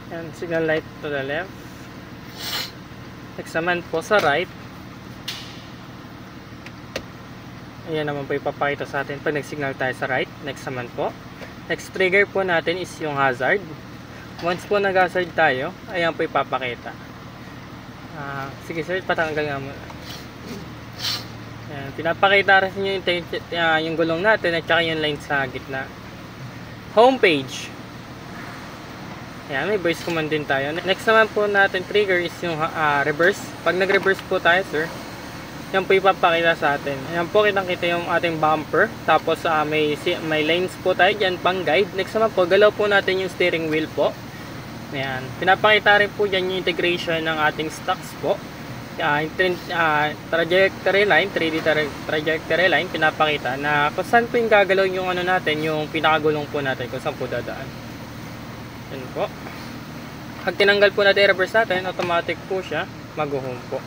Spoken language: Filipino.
Yan, signal light to the left. Next naman po sa right. Ayan naman po ipapakita sa atin pag nag-signal tayo sa right. Next naman po. Next trigger po natin is yung hazard. Once po nag-hazard tayo, ayan po ipapakita. Sige sir, patanggal nga muna. Ayan, pinapakita rin yung gulong natin at saka yung line sa gitna. Homepage. Ayan, may voice command din tayo. Next naman po natin trigger is yung reverse. Pag nag-reverse po tayo sir, yan po ipapakita sa atin. Ayan po kitang-kita yung ating bumper. Tapos may lanes po tayo dyan pang guide. Next naman po, galaw po natin yung steering wheel po. Ayan. Pinapakita rin po dyan yung integration ng ating stocks po. Trajectory line, 3D trajectory line, pinapakita na kung saan po yung gagalaw yung ano natin, yung pinakagulong po natin, kung saan po dadaan. Yan po. Pag tinanggal po natin yung reverse natin, automatic po siya mag-home po.